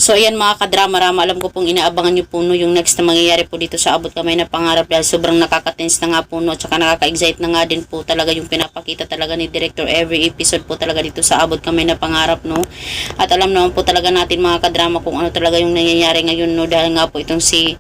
So ayan mga kadrama-rama, alam ko pong inaabangan nyo po no, yung next na mangyayari po dito sa Abot Kamay na Pangarap dahil sobrang nakaka-tense na nga po no, at saka nakaka-excite na nga din po talaga yung pinapakita talaga ni Director every episode po talaga dito sa Abot Kamay na Pangarap no. At alam naman po talaga natin mga kadrama kung ano talaga yung nangyayari ngayon no, dahil nga po itong si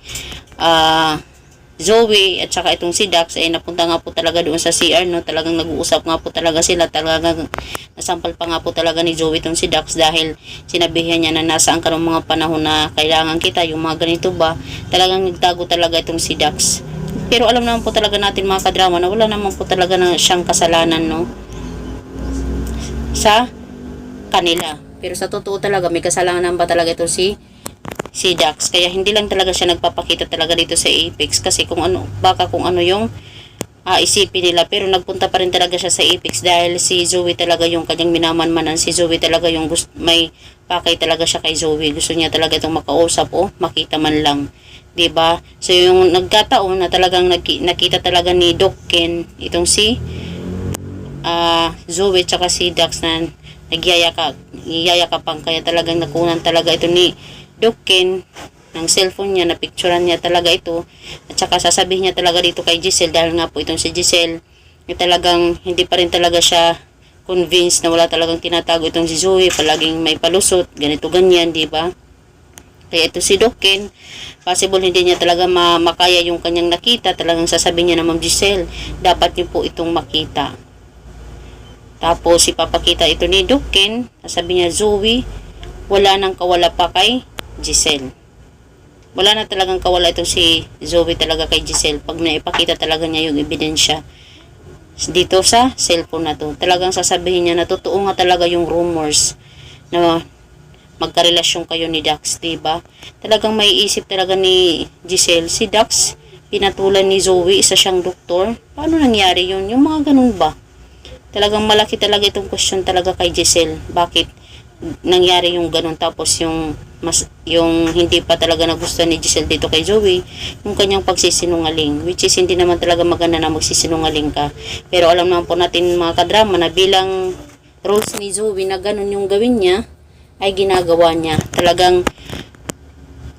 Zoe at saka itong si Dax ay napunta nga po talaga doon sa CR no, talagang nag-uusap nga po talaga sila, talagang nasampal pa nga po talaga ni Zoe itong si Dax dahil sinabihan niya na nasaan ka ng mga panahon na kailangan kita, yung mga ganito ba, talagang nagtago talaga itong si Dax. Pero alam naman po talaga natin mga kadrama na wala naman po talaga na siyang kasalanan no sa kanila, pero sa totoo talaga may kasalanan ba talaga ito si Dax, kaya hindi lang talaga siya nagpapakita talaga dito sa Apex kasi kung ano, baka kung ano yung isipin nila, pero nagpunta pa rin talaga siya sa Apex dahil si Zoe talaga yung kanyang minamanmanan, si Zoe talaga yung may pakay talaga siya kay Zoe, gusto niya talaga itong makausap o makita man lang, 'di ba? So yung nagkataon na talagang nakita talaga ni Doc Ken itong si Zoe tsaka si Dax na nagyayakapan, kaya talagang nakunan talaga ito ni Doc Ken ng cellphone niya, na picturean niya talaga ito at saka sasabihin niya talaga dito kay Giselle dahil nga po itong si Giselle ay talagang hindi pa rin talaga siya convinced na wala talagang tinatago itong si Zoe, palaging may palusot, ganito ganyan, di ba? Kaya ito si Doc Ken, possible hindi niya talaga makaya yung kanyang nakita, talagang sasabihin niya na Ma'am Giselle, dapat niyo po itong makita. Tapos ipapakita ito ni Doc Ken, sasabihin niya Zoe, wala nang kawala pa kay Giselle. Wala na talagang kawala itong si Zoe talaga kay Giselle pag naipakita talaga niya yung ebidensya dito sa cellphone na to. Talagang sasabihin niya na totoo nga talaga yung rumors na magkarelasyon kayo ni Dax, diba? Talagang may isip talaga ni Giselle, si Dax pinatulan ni Zoe, isa siyang doktor. Paano nangyari yun? Yung mga ganun ba? Talagang malaki talaga itong question talaga kay Giselle. Bakit nangyari yung ganun, tapos yung hindi pa talaga nagustuhan ni Giselle dito kay Zoe yung kanyang pagsisinungaling, which is hindi naman talaga maganda na magsisinungaling ka, pero alam naman po natin mga kadrama na bilang rules ni Zoe na ganun yung gawin niya ay ginagawa niya, talagang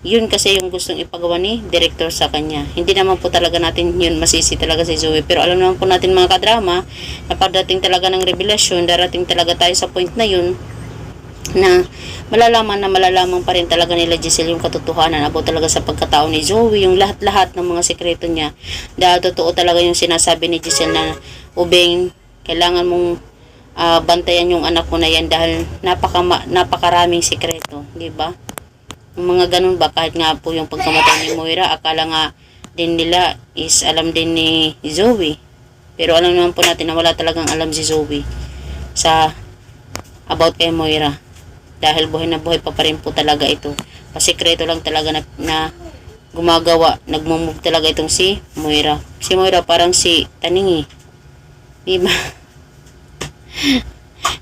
yun kasi yung gustong ipagawa ni director sa kanya. Hindi naman po talaga natin yun masisi talaga si Zoe, pero alam naman po natin mga kadrama na pagdating talaga ng revelasyon, darating talaga tayo sa point na yun na malalaman pa rin talaga nila Giselle yung katotohanan about talaga sa pagkatao ni Zoe, yung lahat-lahat ng mga sekreto niya, dahil totoo talaga yung sinasabi ni Giselle na Ubeng, kailangan mong bantayan yung anak mo na yan dahil napakaraming sekreto, di ba? Yung mga ganun ba, kahit nga po yung pagkamatay ni Moira, akala nga din nila is alam din ni Zoe, pero alam naman po natin na wala talagang alam si Zoe sa about kay Moira, dahil buhay na buhay pa rin po talaga ito. Pasikreto lang talaga na gumagawa, nagmumove talaga itong si Moira. Si Moira parang si Taningi, diba?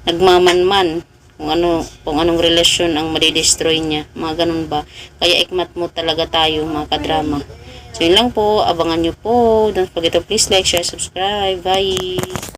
Nagmamanman kung anong relasyon ang madidestroy niya, mga ganun ba. Kaya ikmat mo talaga tayo mga kadrama. So yun lang po, abangan nyo po. Don't forget to please like, share, subscribe. Bye!